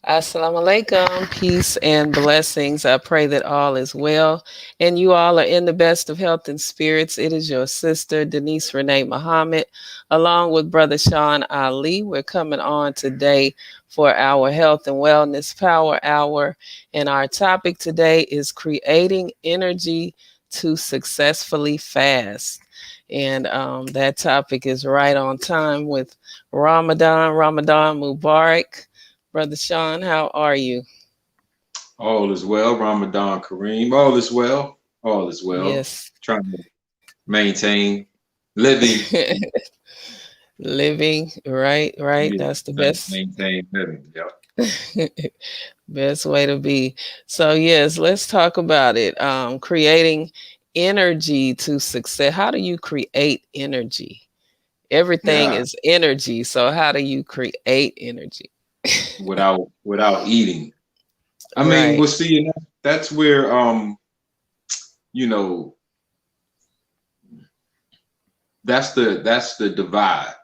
Assalamu alaikum, peace and blessings. I pray that all is well and you all are in the best of health and spirits. It is your sister, Denise Renee Muhammad, along with Brother Sean Ali. We're coming on today for our Health and Wellness Power Hour. And our topic today is creating energy to successfully fast. And that topic is right on time with Ramadan Mubarak. Brother Sean, how are you? All is well, Ramadan Kareem. All is well. All is well. Yes. Trying to maintain living. Living, right. Yeah, That's the trying to best maintain living. Yep. best way to be. So yes, let's talk about it. Creating energy to success. How do you create energy? Everything Yeah. is energy. So how do you create energy? Without eating. I mean, Right. we'll see. And that's where you know, that's the divide.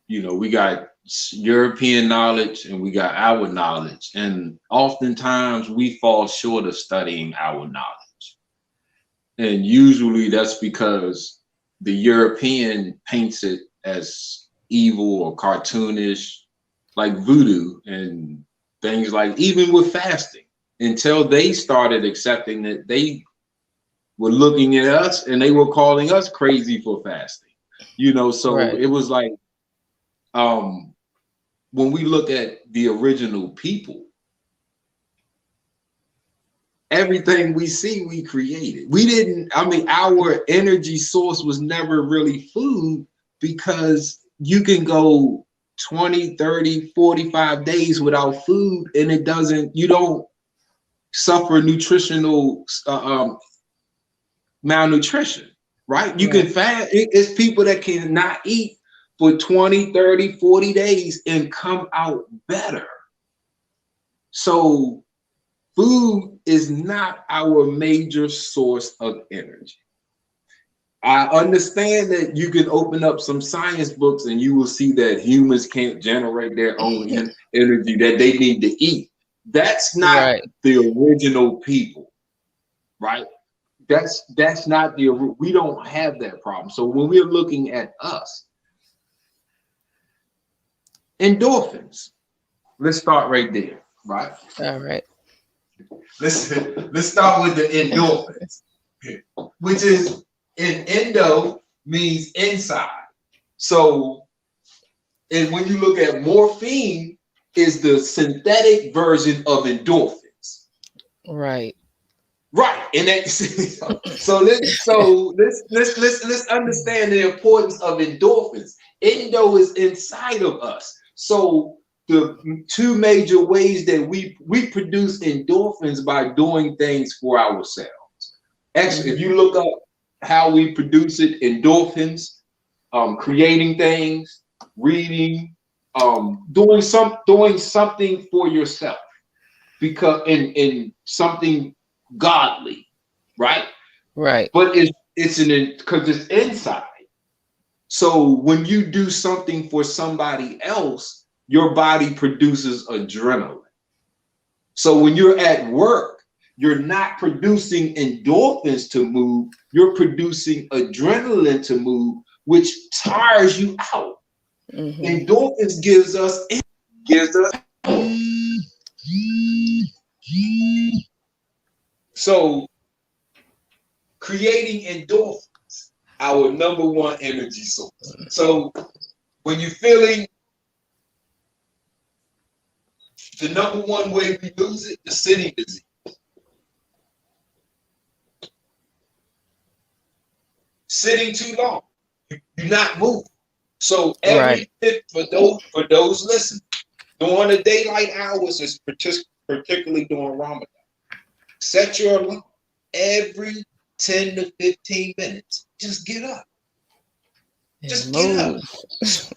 We got European knowledge and we got our knowledge, and oftentimes we fall short of studying our knowledge. And usually that's because the European paints it as evil or cartoonish, like voodoo and things like even with fasting, until they started accepting that they were looking at us and they were calling us crazy for fasting. So Right. it was like um when we look at the original people, everything we see we created. We didn't, I mean, our energy source was never really food, because you can go 20, 30, 45 days without food and you don't suffer nutritional malnutrition, right? You can Right. fast. It's people that cannot eat for 20, 30, 40 days and come out better. So food is not our major source of energy. I understand that you can open up some science books and you will see that humans can't generate their own energy, that they need to eat. That's not Right. the original people, right? That's not we don't have that problem. So when we're looking at us, endorphins, let's start right there, right? All right. Let's start with the endorphins, which is in endo means inside. So, and when you look at morphine, is the synthetic version of endorphins. Right. Right. And that let's understand the importance of endorphins. Endo is inside of us. So the two major ways that we produce endorphins by doing things for ourselves. Actually, if Mm-hmm. you look up how we produce it, endorphins, creating things, reading, doing something for yourself, because in something godly, right? Right. But it's an because it's inside. So when you do something for somebody else, your body produces adrenaline. So when you're at work, you're not producing endorphins to move, you're producing adrenaline to move, which tires you out. Mm-hmm. Endorphins gives us so creating endorphins, our number one energy source. So when you're feeling, the number one way we lose it, the sitting disease. Sitting too long, you're not moving. So Right. for those listening, during the daylight hours, is particularly during Ramadan. Set your alarm every 10 to 15 minutes. Just get up. And Just get up. move.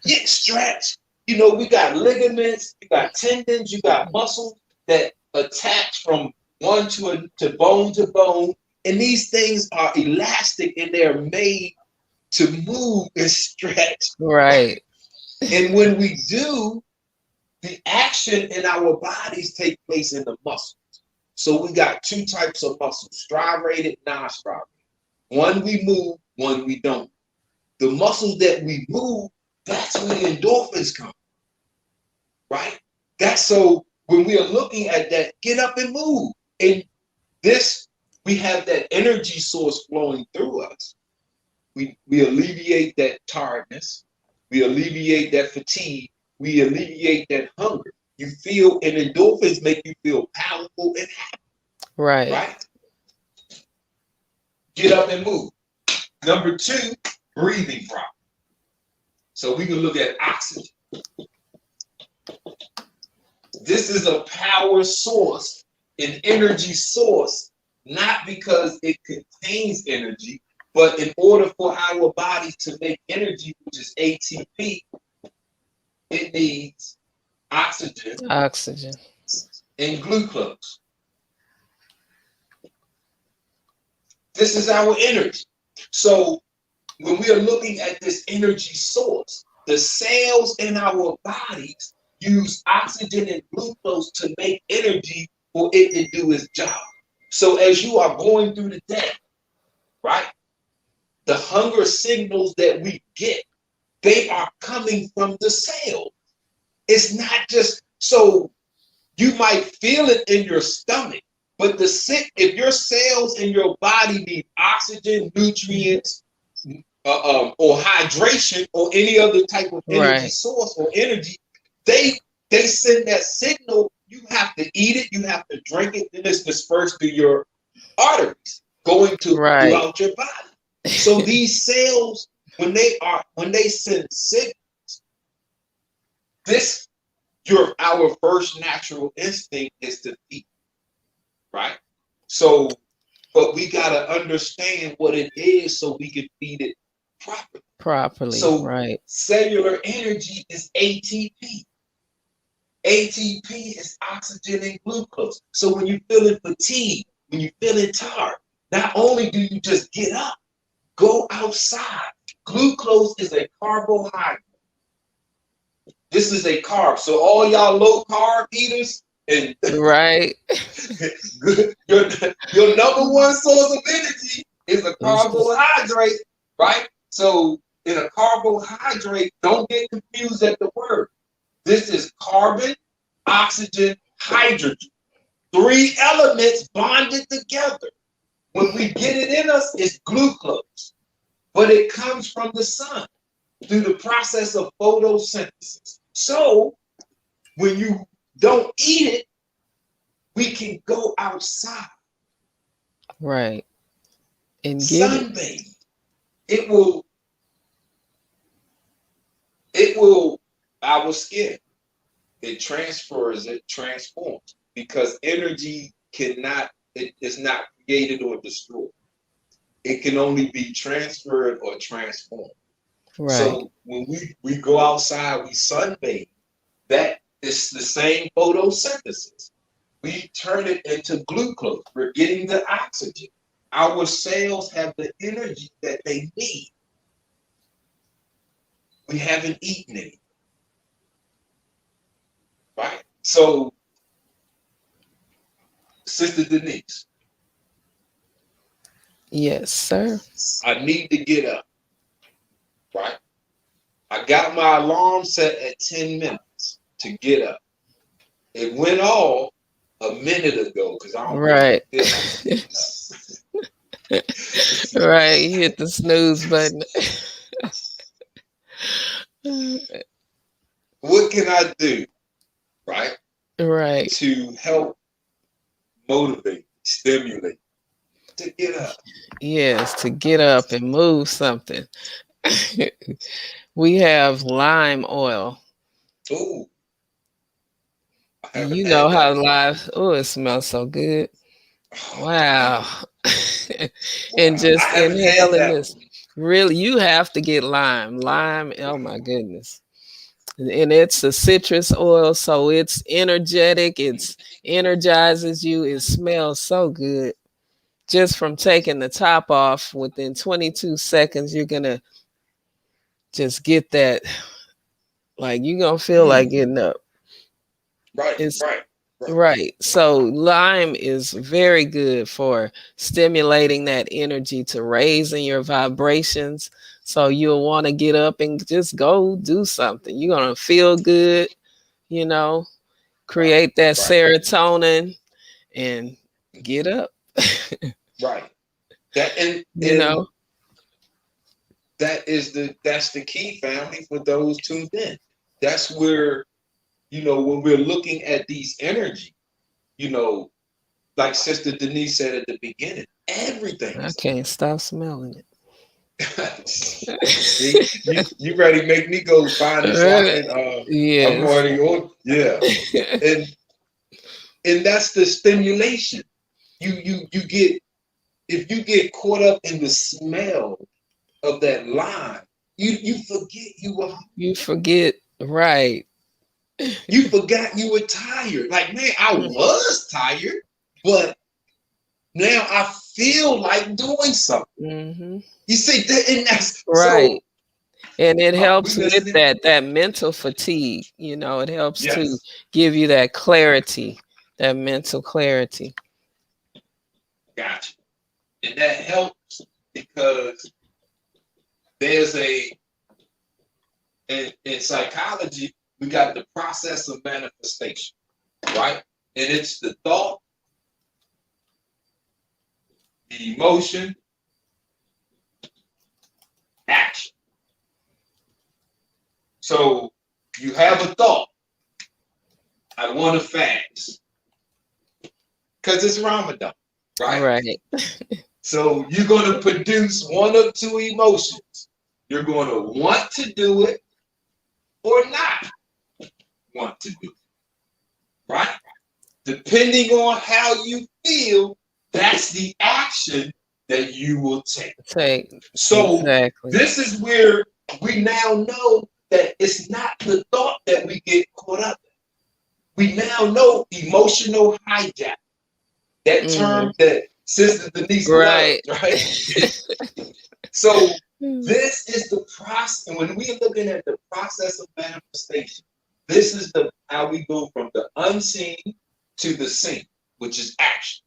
Get stretch. We got ligaments, you got tendons, you got muscles that attach from one to bone. And these things are elastic and they're made to move and stretch. Right. And when we do, The action in our bodies take place in the muscles. So we got two types of muscles, striated, non-striated. One we move, one we don't. The muscles that we move, that's when the endorphins come, right? That's so when we are looking at that, get up and move. And this, we have that energy source flowing through us. We alleviate that tiredness. We alleviate that fatigue. We alleviate that hunger. You feel, and endorphins make you feel powerful and happy, right? Get up and move. Number two, breathing properly. So we can look at oxygen. This is a power source, an energy source, not because it contains energy, but in order for our body to make energy, which is ATP, it needs oxygen and glucose. This is our energy. So when we are looking at this energy source, the cells in our bodies use oxygen and glucose to make energy for it to do its job. So as you are going through the day, right, the hunger signals that we get, they are coming from the cell. It's not just, so you might feel it in your stomach, but if your cells in your body need oxygen, nutrients, or hydration, or any other type of energy source or energy, they send that signal. You have to eat it, you have to drink it, then it's dispersed through your arteries, going to throughout your body. So these cells, when they send signals, our first natural instinct is to eat, right? So, but we gotta understand what it is so we can feed it properly. So cellular energy is ATP. ATP is oxygen and glucose. So when you're feeling fatigued, when you're feeling tired, not only do you just get up, go outside. Glucose is a carbohydrate. This is a carb. So all y'all low carb eaters, and your number one source of energy is a carbohydrate, right? So in a carbohydrate, don't get confused at the word. This is carbon, oxygen, hydrogen. 3 elements bonded together. When we get it in us, it's glucose. But it comes from the sun through the process of photosynthesis. So when you don't eat it, we can go outside. Right. And sunbathe. It will our skin. It transfers, it transforms, because energy it is not created or destroyed. It can only be transferred or transformed. Right. So when we go outside, we sunbathe, that is the same photosynthesis. We turn it into glucose. We're getting the oxygen. Our cells have the energy that they need. We haven't eaten it. Right? So, Sister Denise. Yes, sir. I need to get up. Right? I got my alarm set at 10 minutes to get up. It went off a minute ago because I don't right. Right, you hit the snooze button. What can I do, right? Right. To help motivate, stimulate, to get up. Yes, to get up and move something. We have lime oil. Ooh. You know how lime, it smells so good. Wow. And just inhaling this. Really, you have to get lime. Lime, oh my goodness. And it's a citrus oil, so it's energetic. It energizes you. It smells so good. Just from taking the top off, within 22 seconds, you're going to just get that. Like, you're going to feel like getting up. Right, It's right, right. right. So lime is very good for stimulating that energy to raising your vibrations. So you'll want to get up and just go do something. You're gonna feel good, you know, Right, create that right, serotonin and get up. right. That You and know, that's the key, family, for those tuned in. That's where, when we're looking at these energy, you know, like Sister Denise said at the beginning, everything I is can't stop smelling it. see, you ready to make me go find it so I can I'm Yes. already on. Yeah. And that's the stimulation. You get, if you get caught up in the smell of that lime, you forget you were, You forget, right. you forgot you were tired. Like, man, I was tired, but now I feel like doing something. Mm-hmm. You see that, and that's so. Right. And it We helps with listening? that mental fatigue. It helps to Yes, give you that clarity, that mental clarity. gotcha. And that helps because there's in psychology, we got the process of manifestation, right? And it's the thought, the emotion, action. So you have a thought, I want to fast, because it's Ramadan, right? Right. So you're going to produce one of two emotions. You're going to want to do it or not want to do it, right? Depending on how you feel, that's the action that you will take. So Exactly. this is where we now know that it's not the thought that we get caught up in. We now know emotional hijack. That term that Sister Denise Right. loves, right? So this is the process, and when we're looking at the process of manifestation, this is how we go from the unseen to the seen, which is action.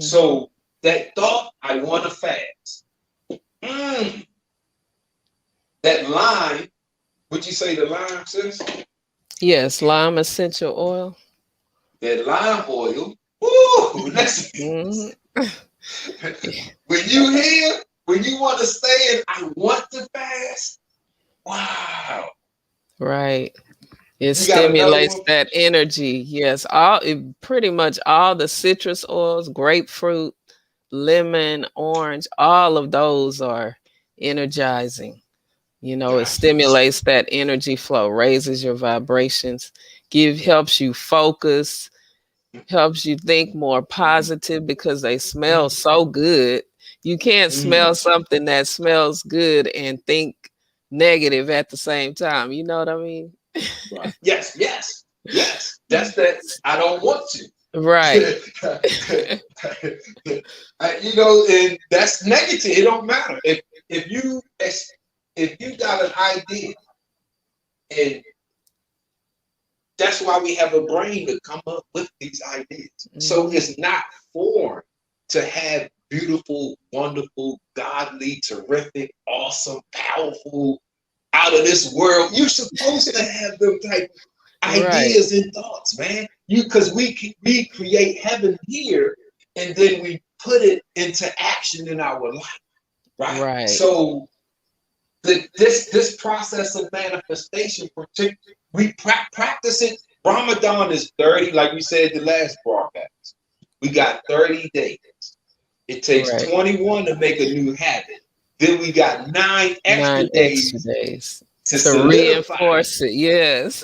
So that thought, I want to fast. That lime, would you say the lime, sis? Yes, lime essential oil. That lime oil. Woo! Listen. When you want to say it, I want to fast. Wow. Right. It You got another stimulates one? that energy. Yes, pretty much all the citrus oils, grapefruit, lemon, orange, all of those are energizing. It stimulates that energy flow, raises your vibrations, helps you focus, helps you think more positive because they smell so good. You can't smell something that smells good and think negative at the same time. You know what I mean? Right. Yes. That's that. I don't want to. Right. And that's negative. It don't matter if you got an idea, and that's why we have a brain to come up with these ideas. So it's not foreign to have beautiful, wonderful, godly, terrific, awesome, powerful, out of this world. You're supposed to have them type of ideas and thoughts, man. Because we create heaven here, and then we put it into action in our life, right? So this process of manifestation, we practice it. Ramadan is 30, like we said the last broadcast. We got 30 days. It takes 21 to make a new habit. Then we got 9 extra days to reinforce it. Yes.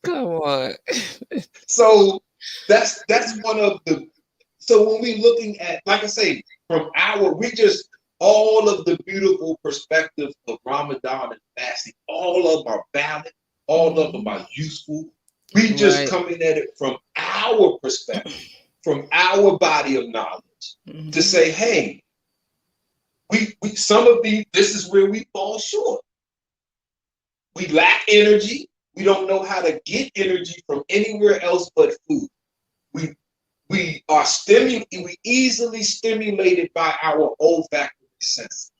Come on. So that's one of the. So when we're looking at, like I say, all of the beautiful perspectives of Ramadan and fasting, all of them are valid, all of them are useful. We just coming at it from our perspective, from our body of knowledge, to say, hey, we some of these, this is where we fall short. We lack energy. We don't know how to get energy from anywhere else but food. We are we easily stimulated by our olfactory senses.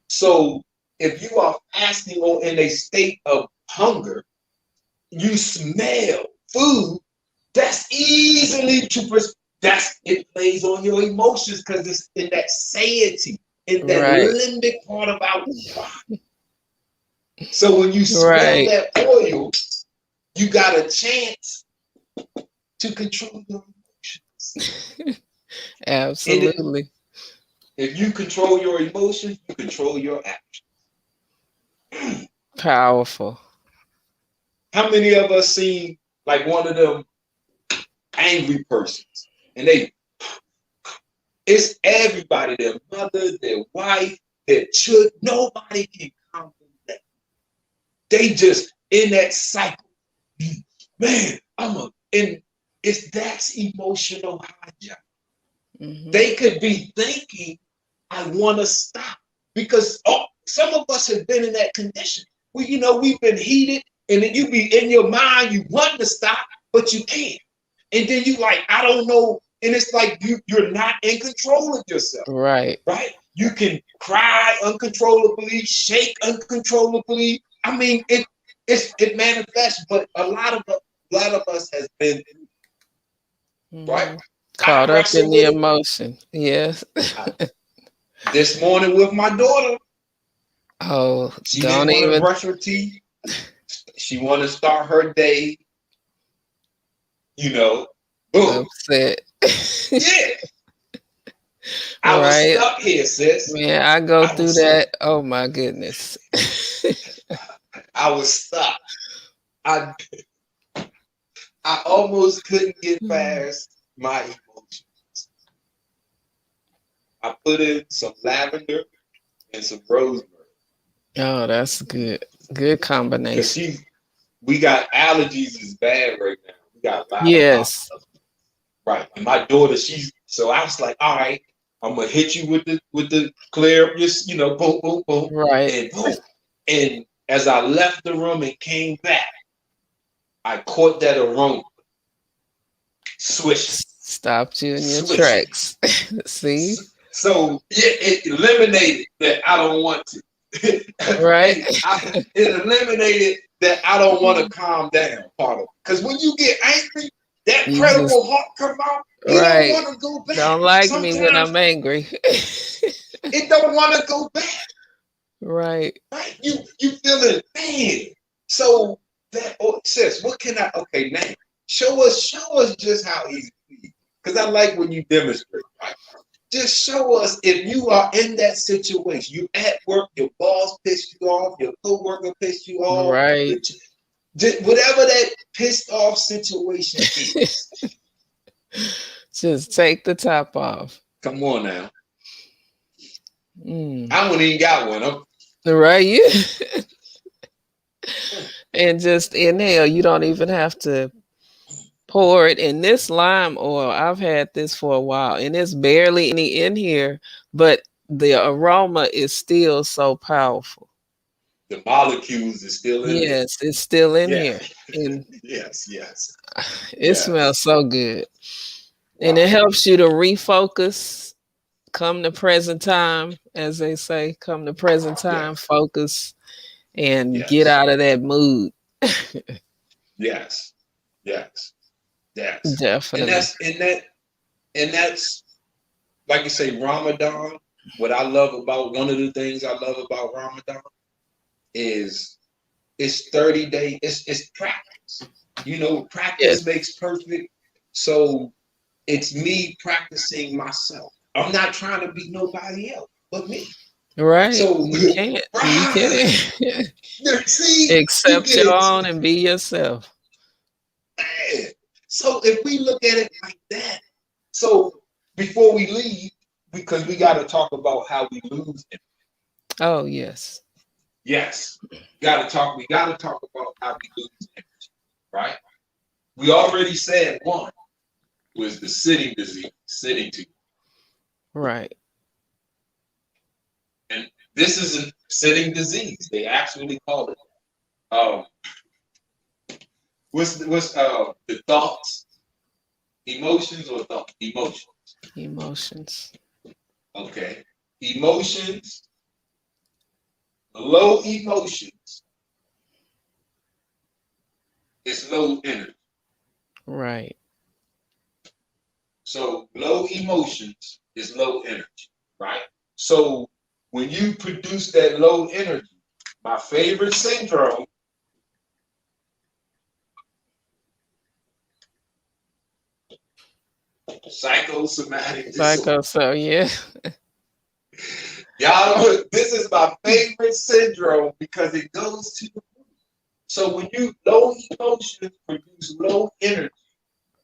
So if you are fasting or in a state of hunger, you smell food, that's easily it plays on your emotions because it's in that satiety, in that Right. limbic part of our body. So when you smell Right. that oil, you got a chance to control your emotions. Absolutely. If you control your emotions, you control your actions. Powerful. How many of us seen like one of them angry persons? And it's everybody, their mother, their wife, their children. Nobody can calm them down. They just in that cycle. Man, that's emotional hijack. Mm-hmm. They could be thinking, I want to stop. Because some of us have been in that condition. Well, we've been heated, and then you be in your mind, you want to stop, but you can't. And then you like, I don't know. And it's like you're not in control of yourself. Right. Right? You can cry uncontrollably, shake uncontrollably. I mean, it manifests, but a lot of us has been right. Caught up in the emotion. Yes. This morning with my daughter. Oh, She don't didn't want even to brush her teeth. She wanted to start her day. Boom. upset. Yeah. I was stuck here, sis. Man, I go through that. Oh my goodness. I was stuck. I almost couldn't get past my emotions. I put in some lavender and some rosemary. Oh, that's good. Good combination. We got allergies is bad right now. We got a lot yes. of right. And my daughter, so I was like, all right, I'm gonna hit you with the clear, just boom, boom, boom. Right. And boom. And as I left the room and came back, I caught that aroma. Swish. Stopped you in your tracks. See? So it eliminated that I don't want to. Right. It eliminated that I don't want to calm down part of it. Because when you get angry, that credible heart come out. You don't want to go back. Don't like me when I'm angry. It don't want to go back. Right. Right. You feel it, man. So that sis, what can I? Okay, now show us just how easy it is. Because I like when you demonstrate. Right? Just show us if you are in that situation. You at work, your boss pissed you off, your coworker pissed you off. Right. Whatever that pissed off situation is. Just take the top off. Come on now. I wouldn't even got one. Right. You and just inhale. You don't even have to pour it in. This lime oil, I've had this for a while, and it's barely any in here, but the aroma is still so powerful. The molecules is still in there. Yes, it's still in here. And yes. It smells so good. Wow. And it helps you to refocus, come to present time, as they say, come to present time, focus, and get out of that mood. Yes. Definitely. And that's like you say, Ramadan. What I love about one of the things I love about Ramadan is it's 30 days. It's practice. Practice makes perfect. So it's me practicing myself. I'm not trying to be nobody else but me. Right. So you can't. You can't. See, accept your own and be yourself. So if we look at it like that, so before we leave, because we got to talk about how we lose it. Oh yes. Yes, we got to talk about how we lose it, right? We already said one was the sitting disease, sitting to. Right. And this is a sitting disease. They actually call it. What's the thoughts, emotions, or thought emotions? Emotions. Okay, emotions. Low emotions is low energy. Right. So low emotions is low energy, right? So when you produce that low energy, my favorite syndrome, psychosomatic disorder. Psycho. So yeah. Y'all know this is my favorite syndrome because it goes to the root. So when you low emotions produce low energy,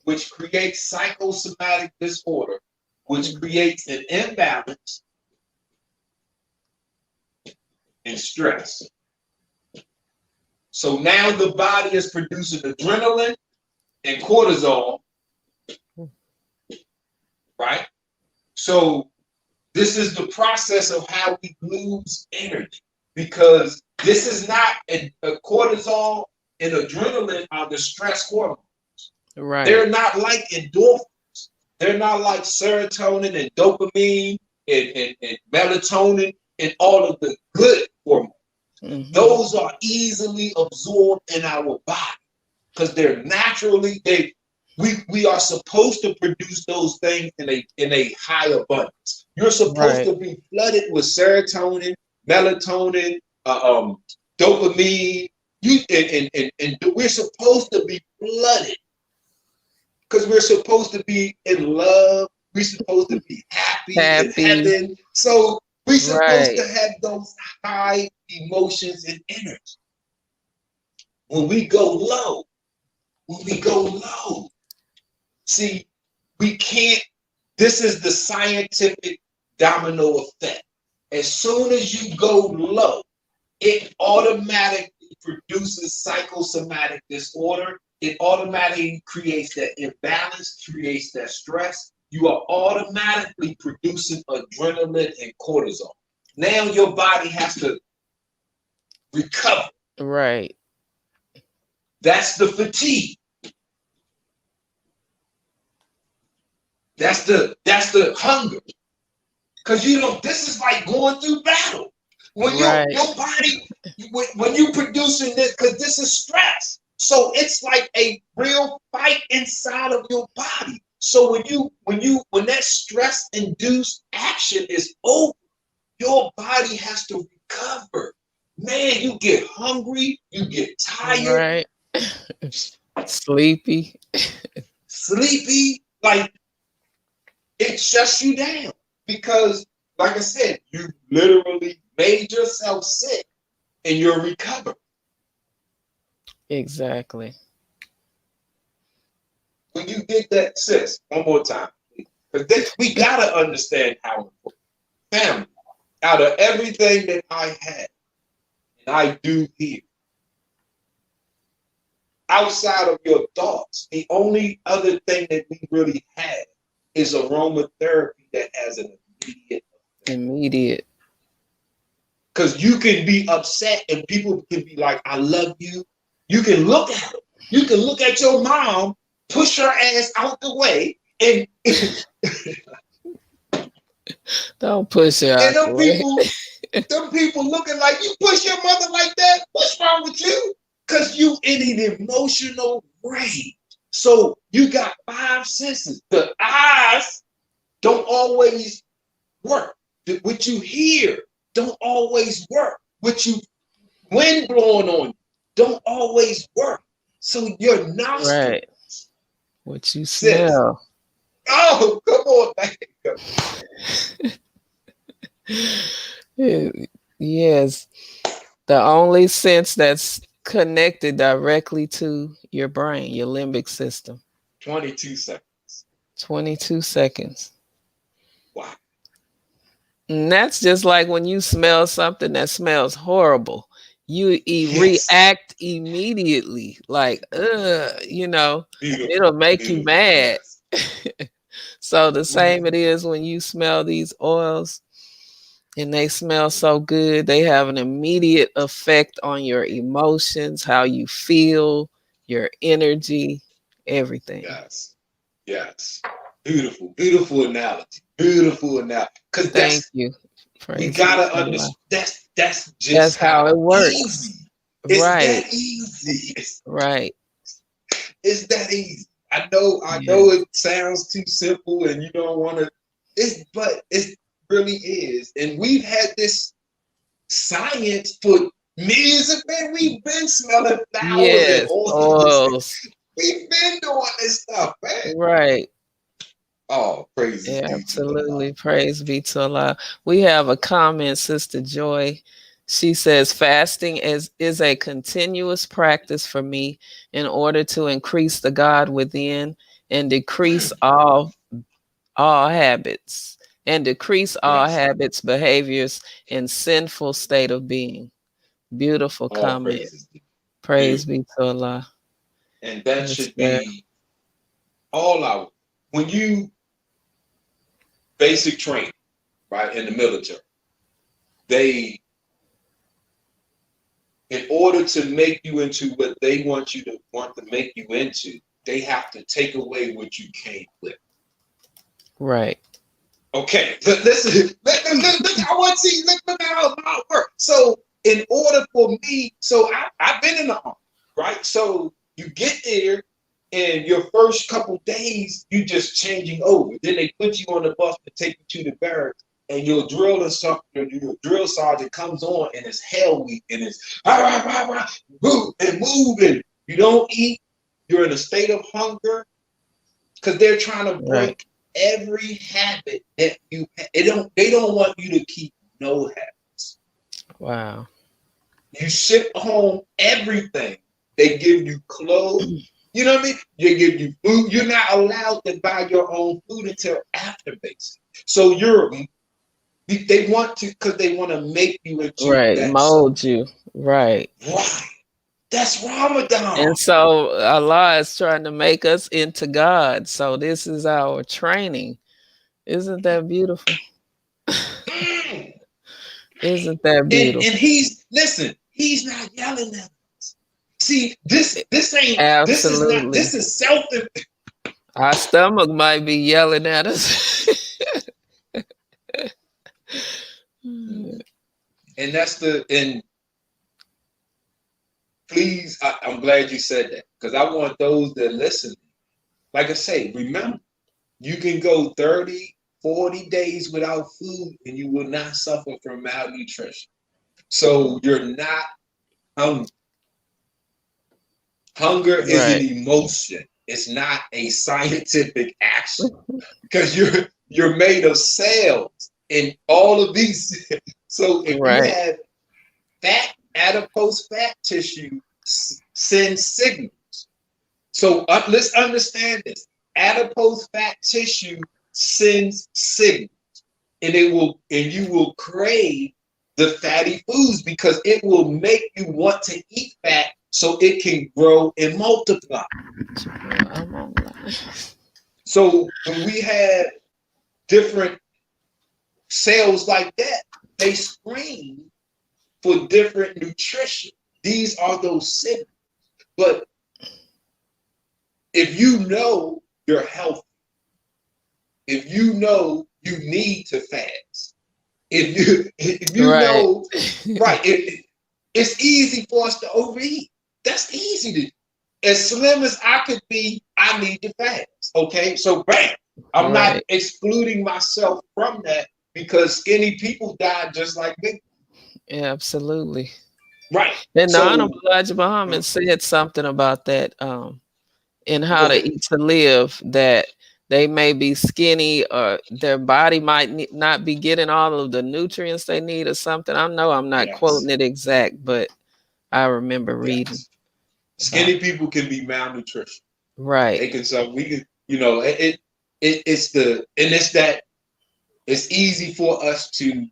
which creates psychosomatic disorder, which creates an imbalance and stress. So now the body is producing adrenaline and cortisol, right? So this is the process of how we lose energy, because this is not a cortisol and adrenaline are the stress hormones. Right. They're not like endorphins. They're not like serotonin and dopamine and melatonin and all of the good hormones. Mm-hmm. Those are easily absorbed in our body because they're naturally we are supposed to produce those things in a high abundance. You're supposed to be flooded with serotonin, melatonin, dopamine. And we're supposed to be flooded because we're supposed to be in love. We're supposed to be happy. In heaven. So we're supposed to have those high emotions and energy. When we go low, see, we can't, this is the scientific domino effect. As soon as you go low, it automatically produces psychosomatic disorder. It automatically creates that imbalance, creates that stress. You are automatically producing adrenaline and cortisol. Now your body has to recover. Right. That's the fatigue. That's the hunger. Because this is like going through battle. When your body, when you producing this, because this is stress. So it's like a real fight inside of your body. So when that stress-induced action is over, your body has to recover. Man, you get hungry, you get tired. Right. Sleepy, like it shuts you down because, like I said, you literally made yourself sick and you're recovering. Exactly. When you did that, sis, one more time, because we gotta understand how important family. Out of everything that I had and I do here, outside of your thoughts, the only other thing that we really have is aromatherapy that has an immediate. Because you can be upset and people can be like, I love you. You can look at them. You can look at your mom, push her ass out the way, and don't push her out the way. Them people looking like, you push your mother like that? What's wrong with you? Because you in an emotional rage. So you got 5 senses. The eyes don't always work. What you hear don't always work. What you wind blowing on you don't always work. So your nostrils. Right. What you smell. Oh, come on, man. Yes. The only sense that's connected directly to your brain, your limbic system. 22 seconds. 22 seconds. Wow. And that's just like when you smell something that smells horrible. You react immediately, like, it'll make you mad. So the same it is when you smell these oils and they smell so good, they have an immediate effect on your emotions, how you feel, your energy, everything. Yes. Yes. Beautiful, beautiful analogy. Beautiful analogy. Because Thank that's you. we Praise be gotta to Allah. understand that's just That's how it works. easy. It's Right, that easy. right. It's that easy. I know Yes. it sounds too simple and you don't want to, but it really is. And we've had this science for millions of men. We've been smelling flowers and Yes, oils. oils. We've been doing this stuff, man. Right. Oh, praises Yeah, be to Allah. absolutely. Praise be to Allah. We have a comment, Sister Joy. She says, fasting is a continuous practice for me in order to increase the God within and decrease all habits Yes. behaviors, and sinful state of being. Beautiful All comment. praises. Praise Beautiful. be to Allah. And that Yes, should sir. be all our, when you basic training, right, in the military, they, in order to make you into what they want to make you into, they have to take away what you came with. Right. Okay, listen, I want to see, look how it works. So in order for me, so I've been in the army, right? So you get there and your first couple days, you just changing over. Then they put you on the bus to take you to the barracks, and your drill instructor, your drill sergeant comes on and it's hell week and it's move and moving. You don't eat, you're in a state of hunger because they're trying to break every habit that you they don't want you to keep no habits. Wow. You ship home everything. They give you clothes. You know what I mean? They give you food. You're not allowed to buy your own food until after basic. So they want to, because they want to make you into Right. that. Mold you. Right. Right. That's Ramadan. And so Allah is trying to make us into God. So this is our training. Isn't that beautiful? Isn't that beautiful? And he's not yelling at us. See, this ain't, Absolutely. this is self. Our stomach might be yelling at us. And and please, I'm glad you said that, because I want those that listen, like I say, remember, you can go 30, 40 days without food and you will not suffer from malnutrition. So you're not hungry. Hunger is an emotion. It's not a scientific action, because you're made of cells and all of these. So if you have fat, adipose fat tissue sends signals. So let's understand this. Adipose fat tissue sends signals, and you will crave the fatty foods because it will make you want to eat fat so it can grow and multiply. So when we have different cells like that, they scream for different nutrition. These are those signals. But if you know you're healthy, if you know you need to fast, if you know, right, it's easy for us to overeat. That's easy to do. As slim as I could be, I need to fast. Okay, so bam, I'm not excluding myself from that, because skinny people die just like me. Yeah, absolutely. Right. And the Honorable Elijah Muhammad said something about that in How to Eat to Live, that they may be skinny or their body might not be getting all of the nutrients they need or something. I know I'm not quoting it exact, but I remember reading. Skinny people can be malnutrition. Right. They can, so we can, it's easy for us to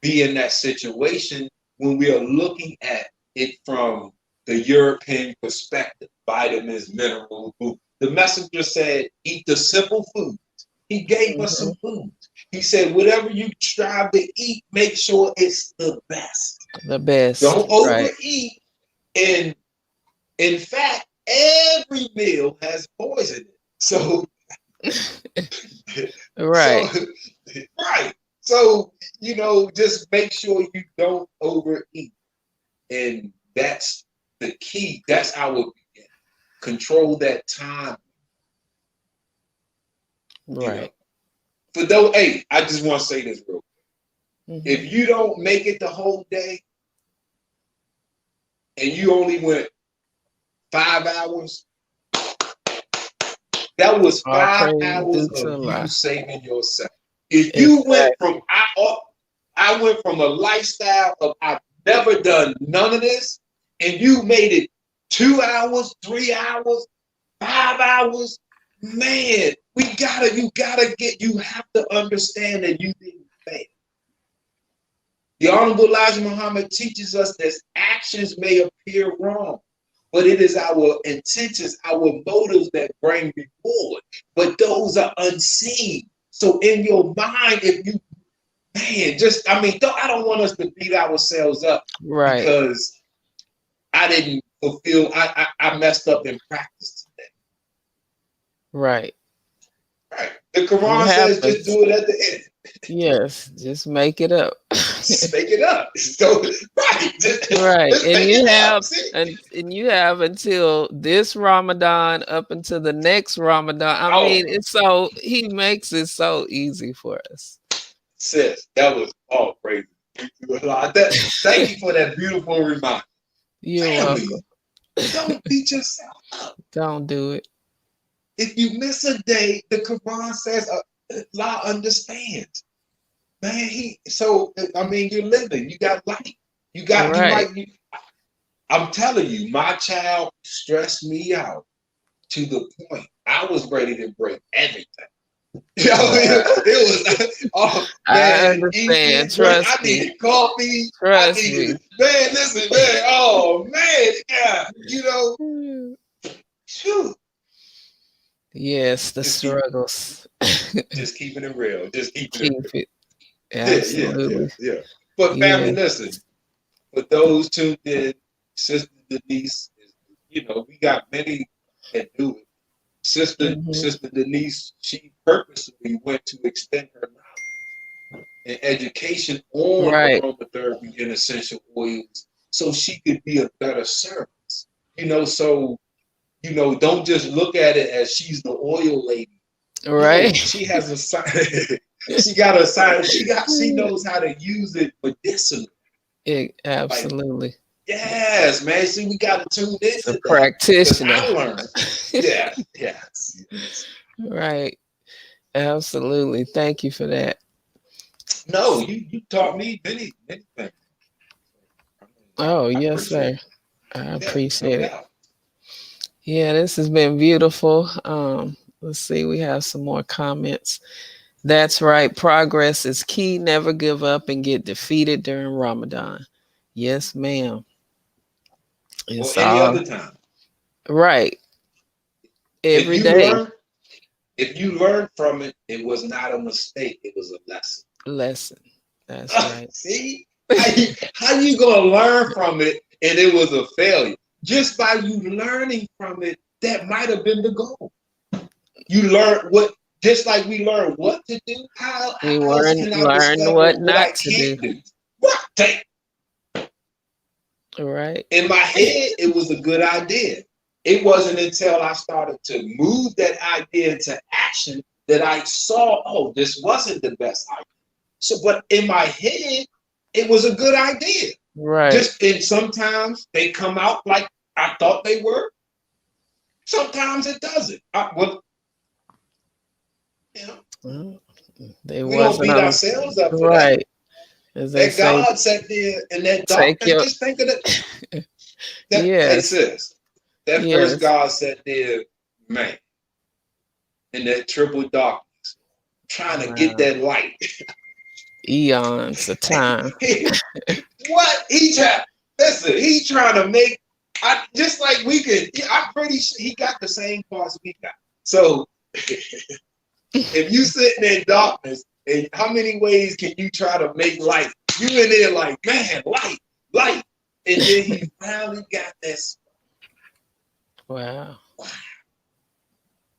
be in that situation when we are looking at it from the European perspective. Vitamins, minerals, food. The messenger said, eat the simple foods. He gave us some food. He said, whatever you strive to eat, make sure it's the best. The best. Don't overeat. And in fact, every meal has poison in it. So, Right. so, right. So, just make sure you don't overeat. And that's the key. That's how it begins. Control that time. Right. For those, hey, I just want to say this real quick. Mhm. If you don't make it the whole day and you only went 5 hours, that was All 5 praise hours due to of Allah. you saving yourself. If you went from I went from a lifestyle of I've never done none of this, and you made it 2 hours, 3 hours, 5 hours, man, you have to understand that you didn't fail. The Honorable Elijah Muhammad teaches us that actions may appear wrong, but it is our intentions, our motives that bring reward. But those are unseen. So in your mind, if you, I don't want us to beat ourselves up Right. because I didn't fulfill, I messed up in practice today. Right. Right. The Quran says just do it at the end. Yes, just make it up. Just make it up. So, right. Right. Just And make you it have up. and you have until this Ramadan up until the next Ramadan. I mean, it's so he makes it so easy for us. Sis, that was all crazy. Thank you for that beautiful reminder. You're welcome. Don't beat yourself up. Don't do it. If you miss a day, the Quran says Allah understands. Man, you're living. You got life. You got right. I'm telling you, my child stressed me out to the point I was ready to break everything. It was I understand. Trust I me. needed coffee. Trust me. Man, listen, man. Oh man, yeah. Shoot. Yes, the struggles. Just keeping it real. Just keep it. Absolutely. Yeah. But family, listen. For those tuned in, Sister Denise, we got many that do it. Sister Denise, she purposely went to extend her knowledge and education on aromatherapy and essential oils so she could be a better service. Don't just look at it as she's the oil lady. Right. She has a sign. She got a sign. She knows how to use it medicinally. Absolutely. Yes, man. See, we got to tune into the practitioner. I learned. Yes. Right. Absolutely. Thank you for that. No, you taught me many things. Oh, yes, sir. I appreciate it. Yeah, this has been beautiful. Let's see, we have some more comments. That's right. Progress is key. Never give up and get defeated during Ramadan. Yes, ma'am. Or any other time. Right. Every day. If you learn from it, it was not a mistake. It was a lesson. That's right. See? How you going to learn from it and it was a failure? Just by you learning from it, that might have been the goal. You learn just like we learn what to do, how we learn what not to do. Right. In my head, it was a good idea. It wasn't until I started to move that idea into action that I saw, this wasn't the best idea. So, but in my head, it was a good idea. Right. And sometimes they come out like I thought they were. Sometimes it doesn't. They we don't beat ourselves up for right. That God sat there in that darkness. Just think of that. That first God sat there, man, in that triple darkness, trying to get that light. Eons of time. What? He trying to make, just like we could, I'm pretty sure he got the same parts we got. So if you sitting in darkness, and how many ways can you try to make light? You in there like, man, light. And then he finally got this. Wow.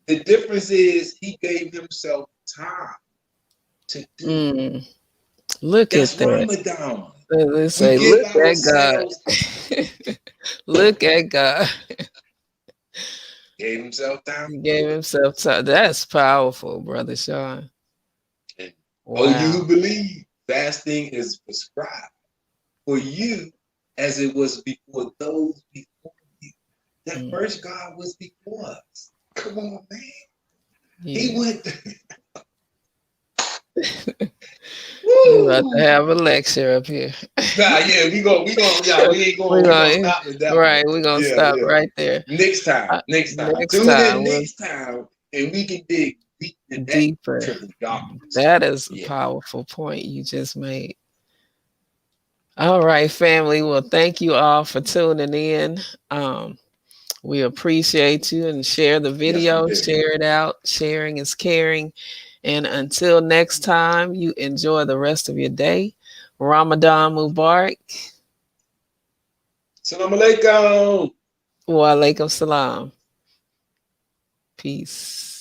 The difference is he gave himself time to do. Mm. Look That's at that. Ramadan. Let's We say, give look at God. ourselves. Look at God. Gave himself time. He gave himself time. That's powerful, Brother Sean. And Wow. you who believe, fasting is prescribed for you as it was before those before you. That first God was before us. Come on, man. Yeah. He went. We're about to have a lecture up here. Yeah, we ain't gonna stop with that. Right, we're gonna stop right there. Next time. Next Tune time, in next time, and we can dig deeper. triple darkness. That is a powerful point you just made. All right, family. Well, thank you all for tuning in. We appreciate you, and share the video, share it out. Sharing is caring. And until next time, you enjoy the rest of your day. Ramadan Mubarak. Assalamu alaikum. Wa alaikum salam. Peace.